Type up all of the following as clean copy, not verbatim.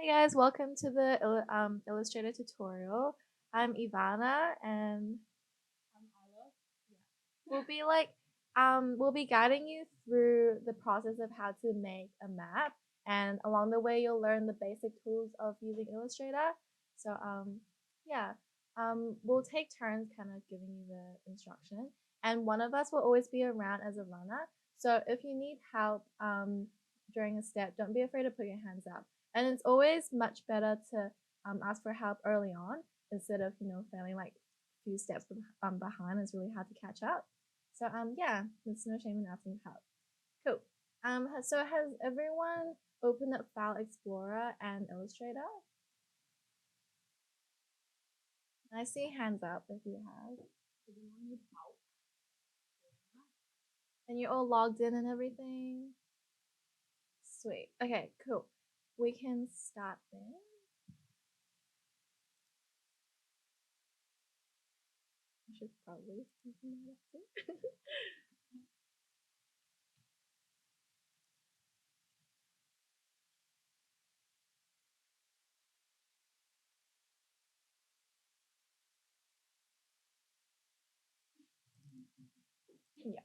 Hey guys, welcome to the Illustrator tutorial. I'm Ivana and we'll be we'll be guiding you through the process of how to make a map, and along the way you'll learn the basic tools of using Illustrator. So yeah, we'll take turns kind of giving you the instruction, and one of us will always be around as a runner. So if you need help during a step, don't be afraid to put your hands up. And it's always much better to ask for help early on instead of failing like a few steps behind. It's really hard to catch up. So yeah, there's no shame in asking help. Cool. So has everyone opened up File Explorer and Illustrator? I see hands up if you have. And you're all logged in and everything? Sweet. Okay, cool. We can start then. I should probably yeah.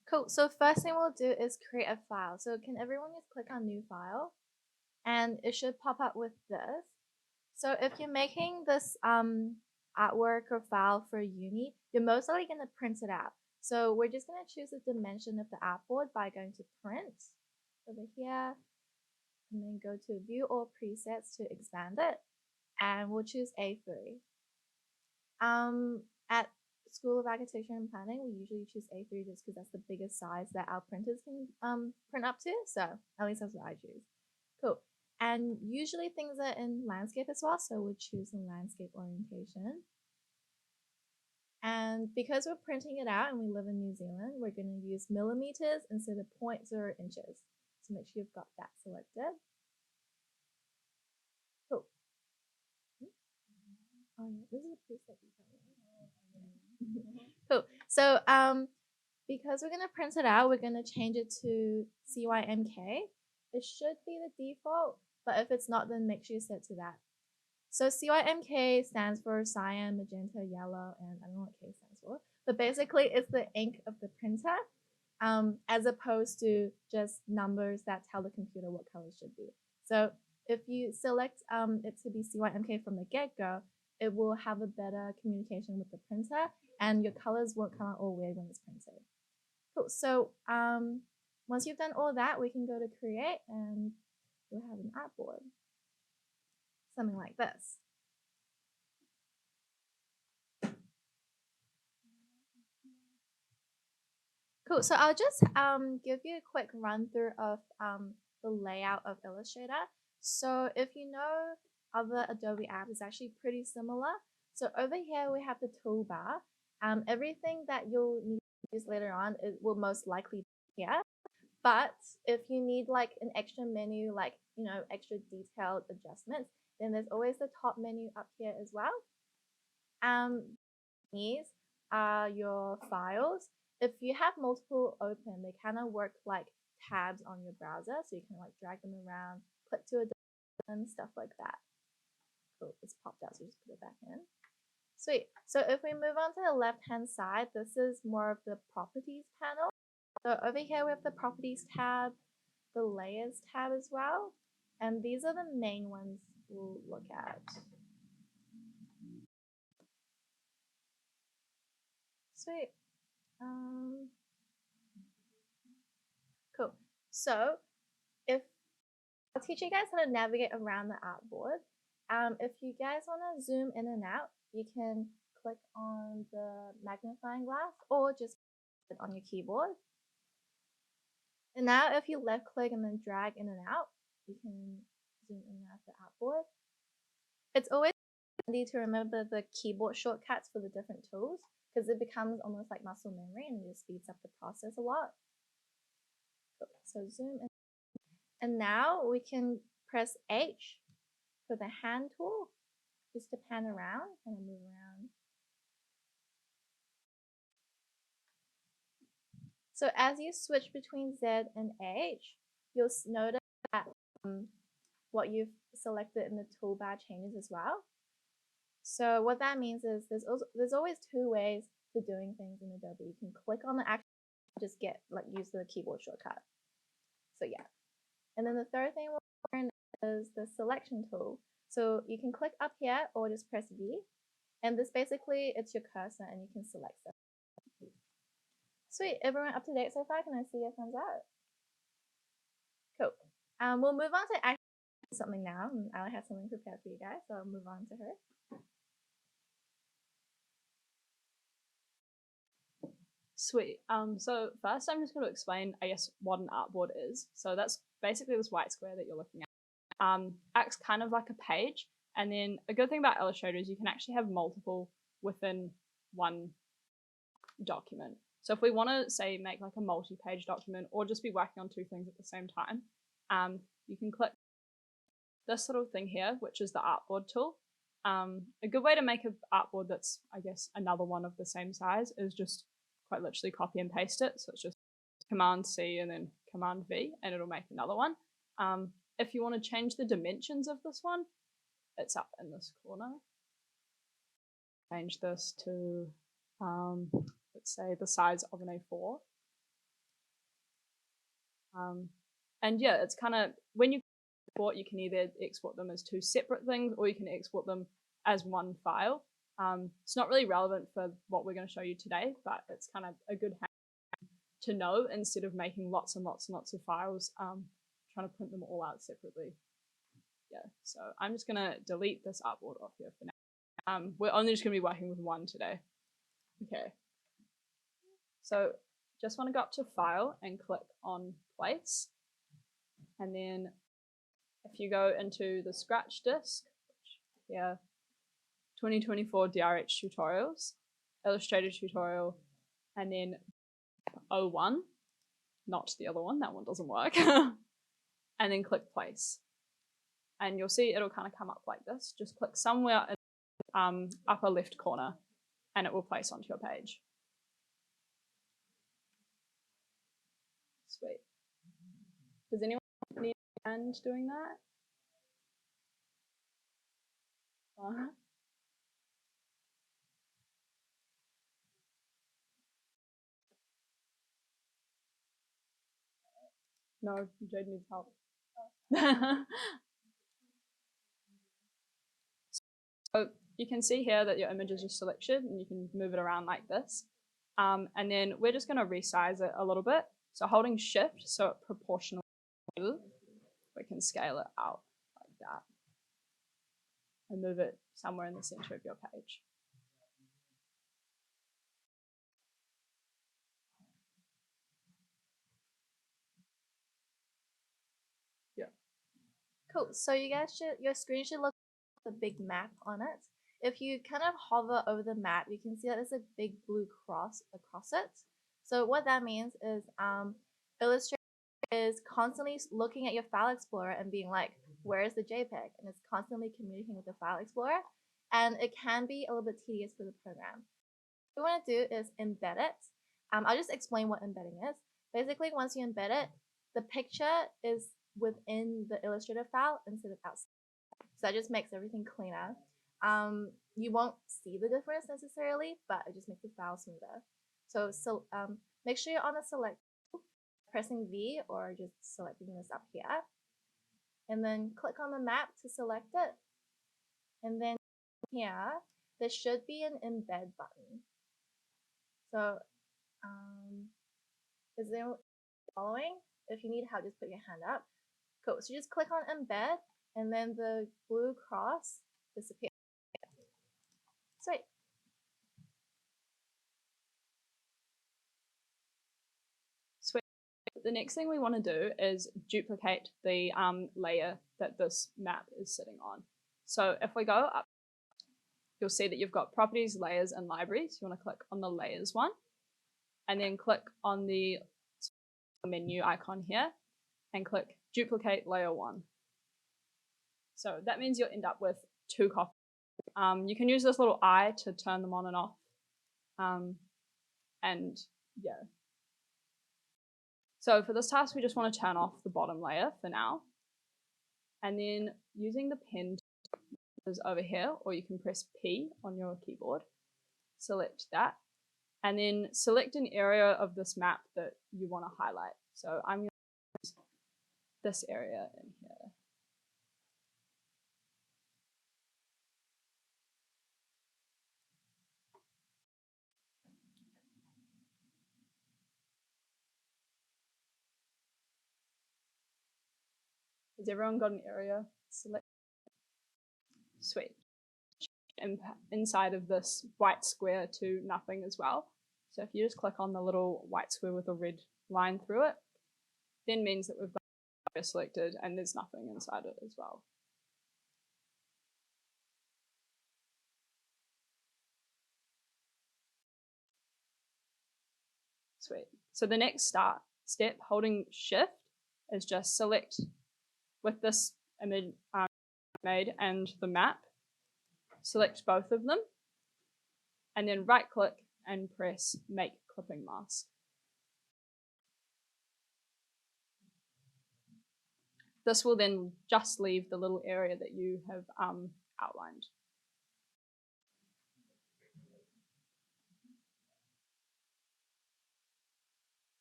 Cool. So first thing we'll do is create a file. So can everyone just click on new file? And it should pop up with this. So if you're making this artwork or file for uni, you're most likely going to print it out. So we're just going to choose the dimension of the artboard by going to print over here and then go to view all presets to expand it, and we'll choose A3. At School of Architecture and Planning, we usually choose A3 just because that's the biggest size that our printers can print up to. So at least that's what I choose. Cool. And usually things are in landscape as well, so we'll choose the landscape orientation. And because we're printing it out and we live in New Zealand, we're going to use millimeters instead of 0.0 inches. So make sure you've got that selected. Cool. Oh yeah, this is a preset detail. Cool. So because we're going to print it out, we're going to change it to CYMK. It should be the default, but if it's not, then make sure you set to that. So CYMK stands for cyan, magenta, yellow, and I don't know what K stands for, but basically it's the ink of the printer, as opposed to just numbers that tell the computer what colors should be. So if you select it to be CYMK from the get-go, it will have a better communication with the printer, and your colors won't come out all weird when it's printed. Cool. So once you've done all that, we can go to create, and we'll have an artboard, something like this. Cool. So I'll just give you a quick run through of the layout of Illustrator. So if you know other Adobe apps, it's actually pretty similar. So over here we have the toolbar. Everything that you'll need to use later on, it will most likely be here. But if you need like an extra menu, like extra detailed adjustments, then there's always the top menu up here as well. These are your files. If you have multiple open, they kind of work like tabs on your browser, so you can like drag them around, click to a and stuff like that. Cool, it's popped out, so just put it back in. Sweet. So if we move on to the left-hand side, this is more of the properties panel. So over here we have the properties tab, the layers tab as well, and these are the main ones we'll look at. Sweet. Cool. So if I'll teach you guys how to navigate around the artboard. If you guys want to zoom in and out, you can click on the magnifying glass or just click on your keyboard. And now if you left click and then drag in and out, you can zoom in and out the artboard. It's always handy to remember the keyboard shortcuts for the different tools because it becomes almost like muscle memory and it just speeds up the process a lot. So zoom in. And now we can press H for the hand tool, just to pan around and move around. So as you switch between Z and H, you'll notice that what you've selected in the toolbar changes as well. So what that means is there's always two ways to doing things in Adobe. You can click on the action, just use the keyboard shortcut. So yeah. And then the third thing we'll learn is the selection tool. So you can click up here or just press V. And this basically, it's your cursor and you can select stuff. Sweet, everyone up to date so far? Can I see your thumbs up? Cool. We'll move on to something now. I have something prepared for you guys, so I'll move on to her. Sweet. So first I'm just going to explain, I guess, what an artboard is. So that's basically this white square that you're looking at. Acts kind of like a page. And then a good thing about Illustrator is you can actually have multiple within one document. So if we want to, say, make like a multi-page document or just be working on two things at the same time, you can click this little thing here, which is the artboard tool. A good way to make an artboard that's, I guess, another one of the same size is just quite literally copy and paste it. So it's just Command C and then Command V, and it'll make another one. If you want to change the dimensions of this one, it's up in this corner. Change this to, let's say, the size of an A4. And yeah, it's kind of, when you export, you can either export them as two separate things or you can export them as one file. It's not really relevant for what we're going to show you today, but it's kind of a good hack to know instead of making lots and lots and lots of files, trying to print them all out separately. Yeah, so I'm just going to delete this artboard off here for now. We're only just going to be working with one today. Okay. So just want to go up to File and click on Place. And then if you go into the Scratch disk, yeah, 2024 DRH tutorials, Illustrator tutorial, and then 01, not the other one, that one doesn't work, and then click Place. And you'll see it'll kind of come up like this. Just click somewhere in the upper left corner and it will place onto your page. Sweet. Does anyone need a hand doing that? No, Jade needs help. So you can see here that your image is just selected and you can move it around like this. And then we're just going to resize it a little bit. So holding Shift, so it proportionally, we can scale it out like that and move it somewhere in the center of your page. Yeah. Cool. So you guys your screen should look like a big map on it. If you kind of hover over the map, you can see that there's a big blue cross across it. So what that means is Illustrator is constantly looking at your file explorer and being like, where is the JPEG? And it's constantly communicating with the file explorer. And it can be a little bit tedious for the program. What we want to do is embed it. I'll just explain what embedding is. Basically, once you embed it, the picture is within the Illustrator file instead of outside. So that just makes everything cleaner. You won't see the difference necessarily, but it just makes the file smoother. So make sure you're on the select, pressing V or just selecting this up here. And then click on the map to select it. And then here, there should be an embed button. So is there following? If you need help, just put your hand up. Cool. So you just click on embed and then the blue cross disappears. Sweet. Sweet. The next thing we want to do is duplicate the layer that this map is sitting on. So if we go up, you'll see that you've got properties, layers, and libraries. You want to click on the layers one and then click on the menu icon here and click duplicate layer one. So that means you'll end up with two copies. You can use this little eye to turn them on and off. And yeah. So for this task, we just want to turn off the bottom layer for now. And then using the pen is over here, or you can press P on your keyboard, select that, and then select an area of this map that you want to highlight. So I'm going to use this area in here. Has everyone got an area? Select. Sweet. Inside of this white square to nothing as well. So if you just click on the little white square with a red line through it, then means that we've got it selected and there's nothing inside it as well. Sweet. So the next step, holding Shift, is just select with this image made and the map, select both of them, and then right click and press Make Clipping Mask. This will then just leave the little area that you have outlined.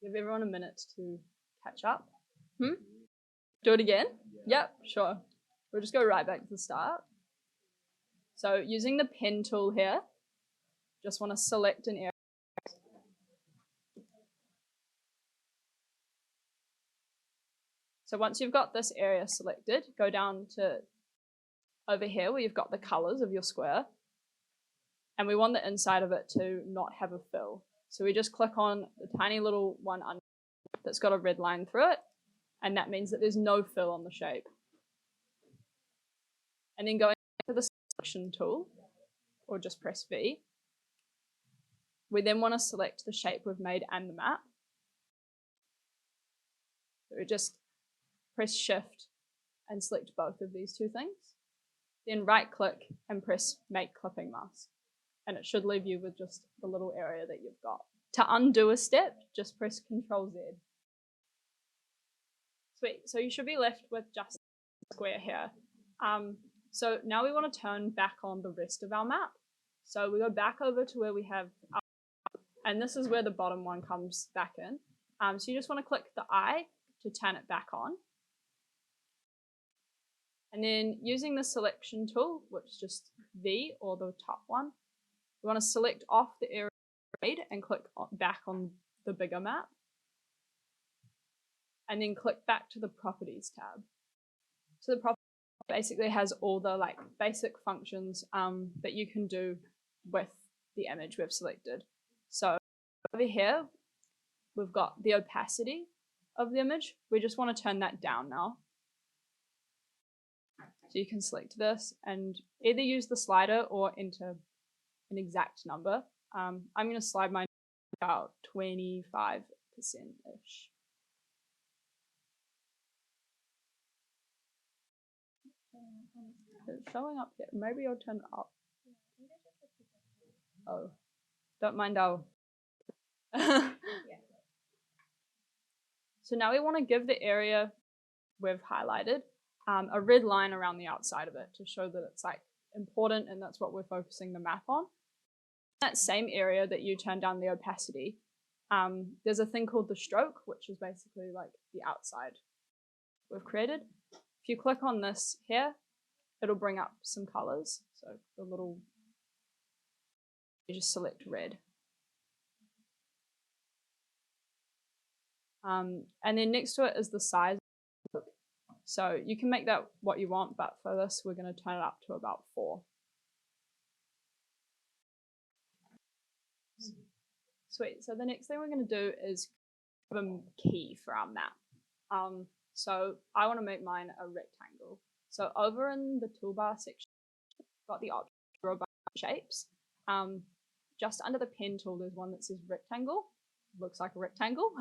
Give everyone a minute to catch up. Do it again? Yep, sure. We'll just go right back to the start. So using the pen tool here, just want to select an area. So once you've got this area selected, go down to over here where you've got the colors of your square. And we want the inside of it to not have a fill. So we just click on the tiny little one under that's got a red line through it. And that means that there's no fill on the shape. And then going to the selection tool, or just press V, we then want to select the shape we've made and the map. So we just press Shift and select both of these two things. Then right click and press Make Clipping Mask. And it should leave you with just the little area that you've got. To undo a step, just press Ctrl Z. Sweet, so you should be left with just a square here. So now we want to turn back on the rest of our map. So we go back over to where we have our, and this is where the bottom one comes back in. So you just want to click the eye to turn it back on. And then using the selection tool, which is just V or the top one, we want to select off the area and click back on the bigger map. And then click back to the Properties tab. So the Properties basically has all the basic functions that you can do with the image we've selected. So over here, we've got the opacity of the image. We just want to turn that down now. So you can select this and either use the slider or enter an exact number. I'm going to slide mine about 25%-ish. It's showing up here. Maybe I'll turn it up. Oh, don't mind our. So now we want to give the area we've highlighted a red line around the outside of it to show that it's important and that's what we're focusing the map on. That same area that you turn down the opacity, there's a thing called the stroke, which is basically the outside we've created. If you click on this here, it'll bring up some colors. So the little, you just select red. And then next to it is the size. So you can make that what you want, but for this, we're going to turn it up to about 4. Sweet. So the next thing we're going to do is give a key for our map. So I want to make mine a rectangle. So over in the toolbar section, I've got the option to draw a bunch of shapes. Just under the pen tool, there's one that says rectangle. Looks like a rectangle.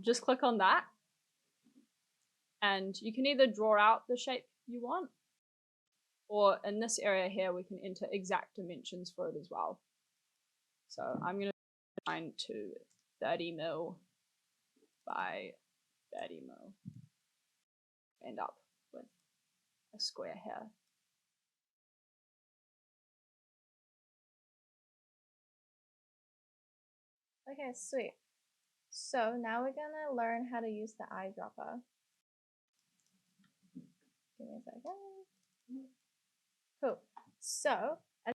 Just click on that. And you can either draw out the shape you want, or in this area here, we can enter exact dimensions for it as well. So I'm going to mine to 30 mil. by 30 mil. End up with a square here. Okay, sweet. So now we're gonna learn how to use the eyedropper. Give me a second. Cool. So as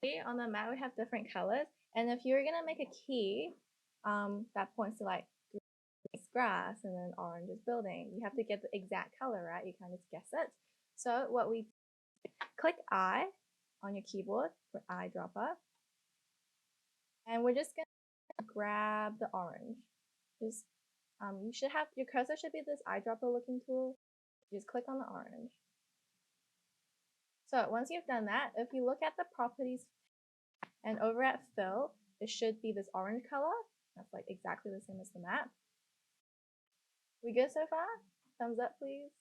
you see on the map, we have different colors, and if you're gonna make a key that points to like green is grass and then orange is building, you have to get the exact color, right? You can't just guess it. So what we click I on your keyboard for eyedropper, and we're just gonna grab the orange. Just you should have your cursor should be this eyedropper looking tool. Just click on the orange. So once you've done that, if you look at the properties and over at fill, it should be this orange color. That's like exactly the same as the map. We good so far? Thumbs up, please.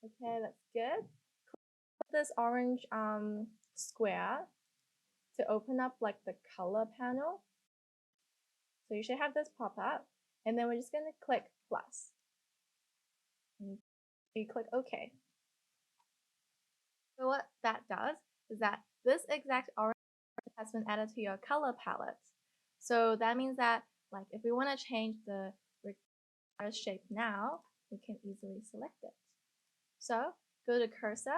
Okay, that's good. Click this orange square to open up like the color panel. So you should have this pop up, and then we're just gonna click plus. And you click OK. So what that does is that this exact orange has been added to your color palette. So that means that like if we want to change the required shape now, we can easily select it. So go to cursor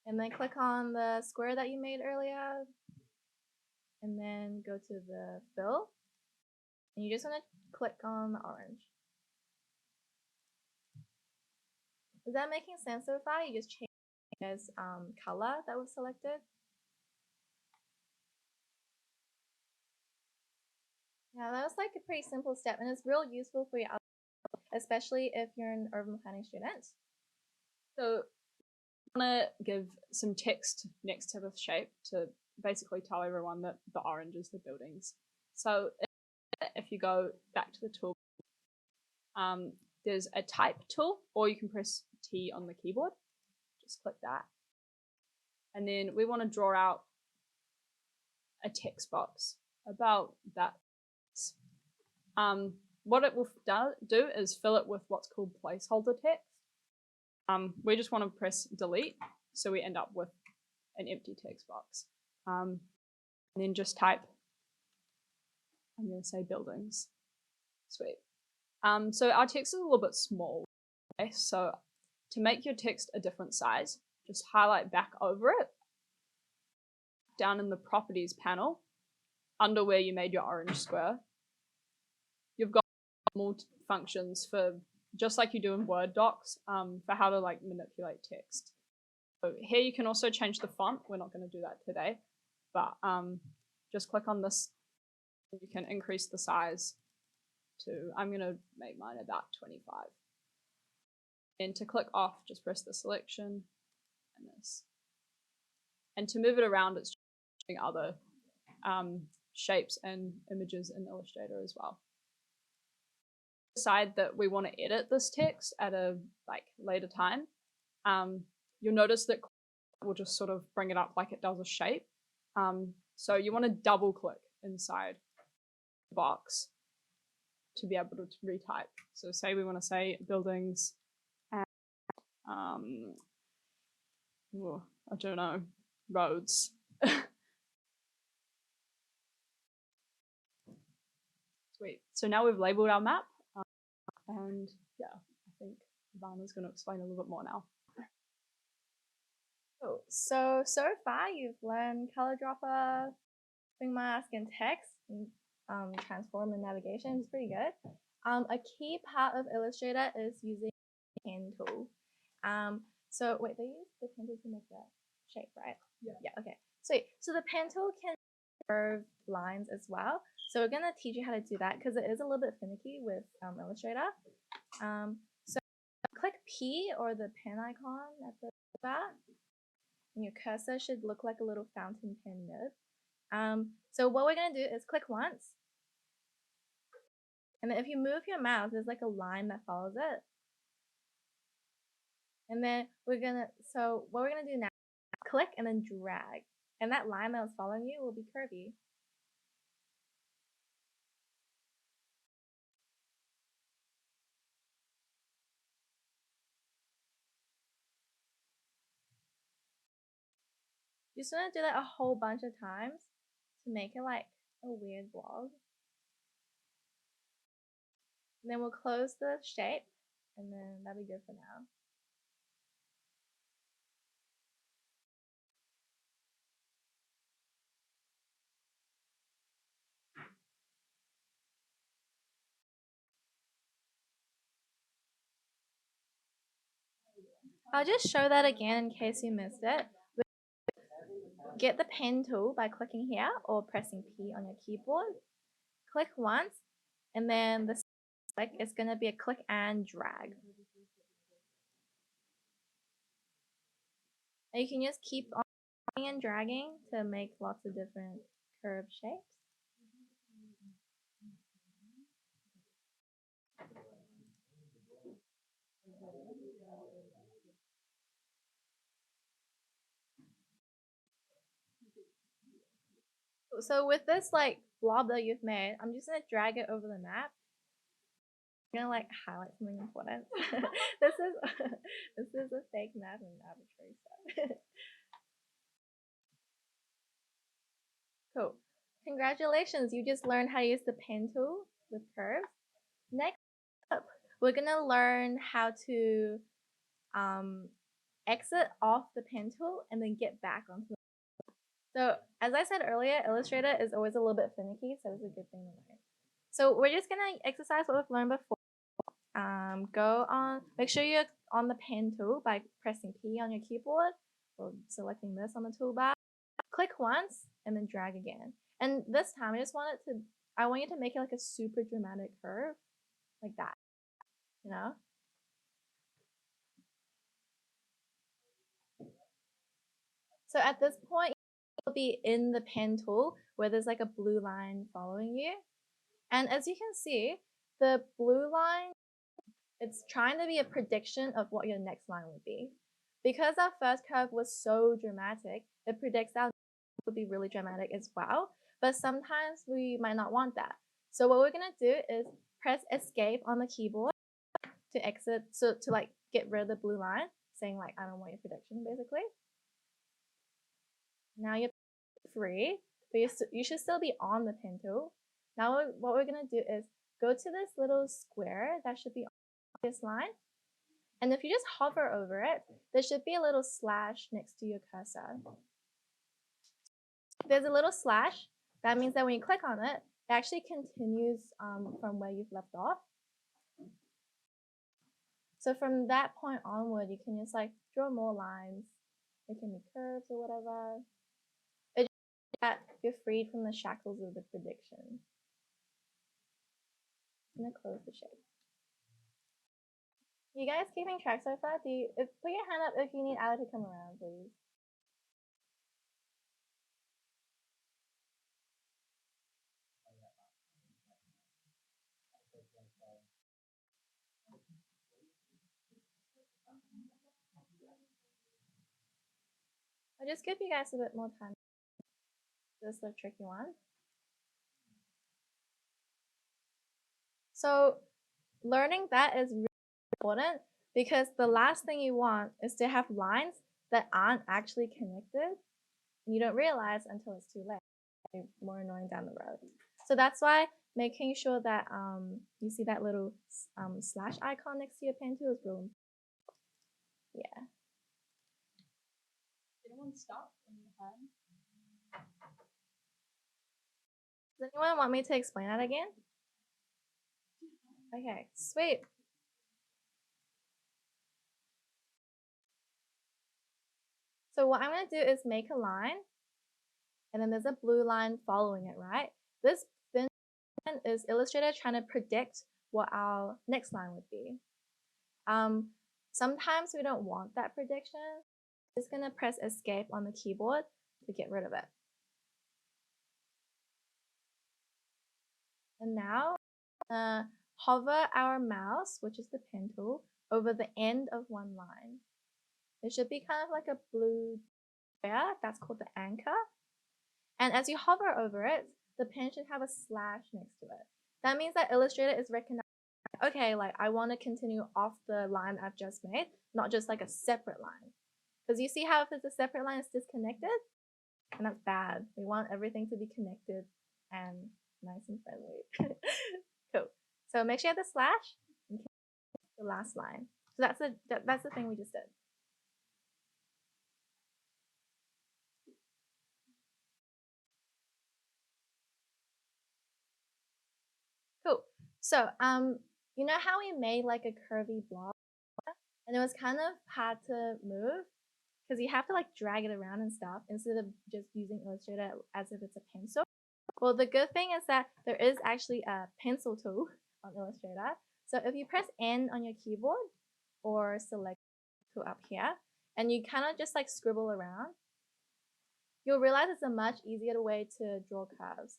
and then click on the square that you made earlier and then go to the fill and you just want to click on the orange. Is that making sense so far? You just change this color that was selected. Yeah, that was like a pretty simple step and it's real useful for you, especially if you're an urban planning student. So I'm going to give some text next to this shape to basically tell everyone that the orange is the buildings. So if you go back to the tool, there's a type tool, or you can press T on the keyboard. Just click that. And then we want to draw out a text box about that. What it will do is fill it with what's called placeholder text. We just want to press delete, so we end up with an empty text box. And then just type, I'm going to say buildings. Sweet. So our text is a little bit small. Okay? So to make your text a different size, just highlight back over it, down in the properties panel, under where you made your orange square. You've got more functions for, just like you do in Word docs, for how to like manipulate text. So here you can also change the font. We're not going to do that today, but just click on this. You can increase the size to, I'm going to make mine about 25. And to click off, just press the selection and this. And to move it around, it's changing other shapes and images in Illustrator as well. Decide that we want to edit this text at a later time, you'll notice that we'll just sort of bring it up like it does a shape. So you want to double click inside the box to be able to retype. So say we want to say buildings and I don't know, roads. Sweet. So now we've labeled our map. And yeah, I think Ivana's going to explain a little bit more now. Cool. So far you've learned color dropper, swing mask, and text, and transform and navigation. It's pretty good. A key part of Illustrator is using the pen tool. So wait, they use the pen tool to make the shape, right? Yeah. Okay. Sweet. So the pen tool can curve lines as well. So we're gonna teach you how to do that because it is a little bit finicky with Illustrator. So click P or the pen icon at the bar, and your cursor should look like a little fountain pen nib. So what we're gonna do is click once, and then if you move your mouse, there's like a line that follows it. And then what we're gonna do now, click and then drag, and that line that was following you will be curvy. You just want to do that a whole bunch of times to make it like a weird blob. And then we'll close the shape, and then that'll be good for now. I'll just show that again in case you missed it. Get the pen tool by clicking here or pressing P on your keyboard. Click once, and then the click is going to be a click and drag. And you can just keep on and dragging to make lots of different curved shapes. So with this like blob that you've made, I'm just gonna drag it over the map. I'm gonna like highlight something important. this is this is a fake map and arbitrary stuff. Cool. Congratulations, you just learned how to use the pen tool with curves. Next up, we're gonna learn how to exit off the pen tool and then get back onto the. So as I said earlier, Illustrator is always a little bit finicky, so it's a good thing to learn. So we're just gonna exercise what we've learned before. Go on, make sure you're on the pen tool by pressing P on your keyboard or selecting this on the toolbar. Click once and then drag again. And this time I want you to make it like a super dramatic curve, like that, you know? So at this point, you'll be in the pen tool where there's like a blue line following you. And as you can see, the blue line, it's trying to be a prediction of what your next line would be. Because our first curve was so dramatic, it predicts our next would be really dramatic as well. But sometimes we might not want that. So what we're gonna do is press escape on the keyboard to exit, so to like get rid of the blue line, saying like, I don't want your prediction basically. Now you're free, but you should still be on the pen tool. Now what we're gonna do is go to this little square that should be on this line. And if you just hover over it, there should be a little slash next to your cursor. If there's a little slash, that means that when you click on it, it actually continues from where you've left off. So from that point onward, you can just like draw more lines. It can be curves or whatever. It's just that you're freed from the shackles of the prediction. I'm gonna close the shape. You guys keeping track so far? Put your hand up if you need Allie to come around, please. I'll just give you guys a bit more time. This is a tricky one. So learning that is really important because the last thing you want is to have lines that aren't actually connected and you don't realize until it's too late. It's more annoying down the road. So that's why making sure that you see that little slash icon next to your pen tool is really important. Yeah. Did anyone stop in the hand? Does anyone want me to explain that again? Okay, sweet. So what I'm going to do is make a line, and then there's a blue line following it, right? This thin line is Illustrator trying to predict what our next line would be. Sometimes we don't want that prediction. I'm just going to press escape on the keyboard to get rid of it. And now hover our mouse, which is the pen tool, over the end of one line. It should be kind of like a blue square. That's called the anchor. And as you hover over it, the pen should have a slash next to it. That means that Illustrator is recognizing, okay, like I want to continue off the line I've just made, not just like a separate line. Because you see how if it's a separate line, it's disconnected? and that's bad. We want everything to be connected and nice and friendly. Cool. So make sure you have the slash and the last line. So that's the thing we just did. Cool. So you know how we made like a curvy blob, and it was kind of hard to move because you have to like drag it around and stuff instead of just using Illustrator as if it's a pencil. Well, the good thing is that there is actually a pencil tool on Illustrator. So if you press N on your keyboard or select tool up here, and you kind of just like scribble around, you'll realize it's a much easier way to draw curves.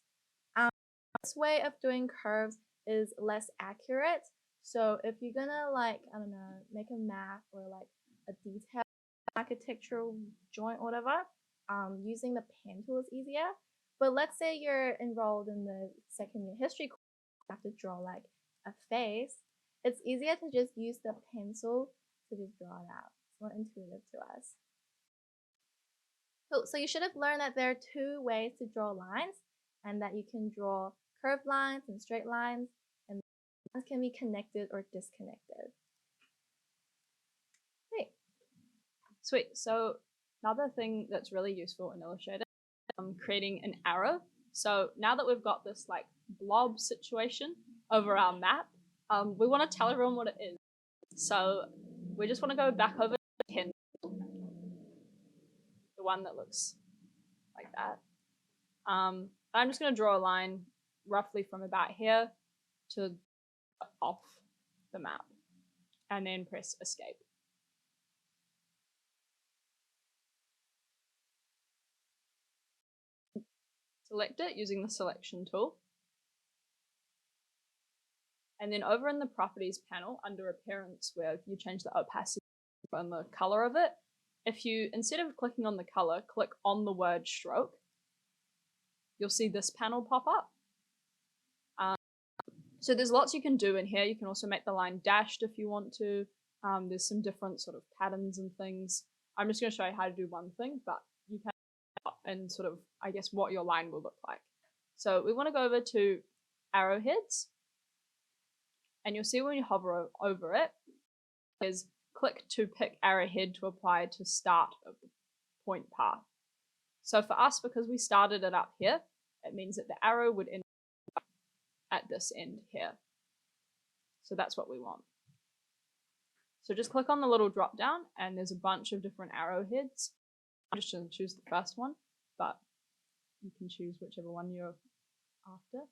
This way of doing curves is less accurate. So if you're gonna like, I don't know, make a map or like a detailed architectural joint or whatever, using the pen tool is easier. But let's say you're enrolled in the second year history course, you have to draw like a face. It's easier to just use the pencil to just draw it out. It's more intuitive to us. So you should have learned that there are two ways to draw lines, and that you can draw curved lines and straight lines, and lines can be connected or disconnected. Great. Sweet. So another thing that's really useful in Illustrator is creating an arrow. So now that we've got this like blob situation over our map, we want to tell everyone what it is. So we just want to go back over to 10, the one that looks like that. I'm just going to draw a line roughly from about here to off the map, and then press escape. Select it using the selection tool. And then over in the properties panel under appearance, where you change the opacity and the color of it, if you, instead of clicking on the color, click on the word stroke, you'll see this panel pop up. So there's lots you can do in here. You can also make the line dashed if you want to. There's some different sort of patterns and things. I'm just going to show you how to do one thing, but you can and sort of, I guess, what your line will look like. So we want to go over to arrowheads, and you'll see when you hover over it is click to pick arrowhead to apply to start of the point path. So for us, because we started it up here, it means that the arrow would end at this end here. So that's what we want. So just click on the little drop down, and there's a bunch of different arrowheads. I'm just going to choose the first one, but you can choose whichever one you're after.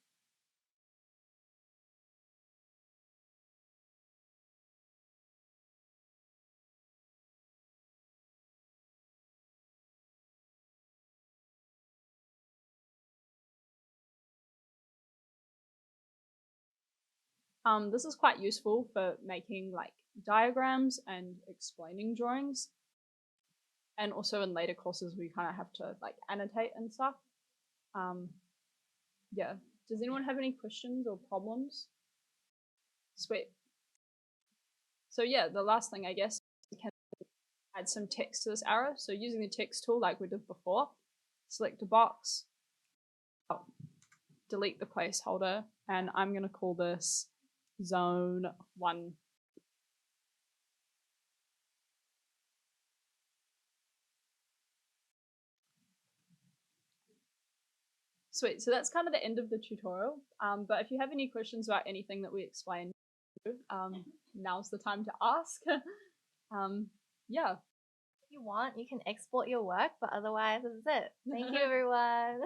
This is quite useful for making like diagrams and explaining drawings. And also in later courses, we kind of have to like annotate and stuff. Yeah. Does anyone have any questions or problems? Sweet. So yeah, the last thing I guess, we can add some text to this arrow. So using the text tool like we did before, select a box, delete the placeholder, and I'm going to call this zone 1. Sweet, so that's kind of the end of the tutorial. But if you have any questions about anything that we explained, now's the time to ask. Yeah. If you want, you can export your work, but otherwise, this is it. Thank you, everyone.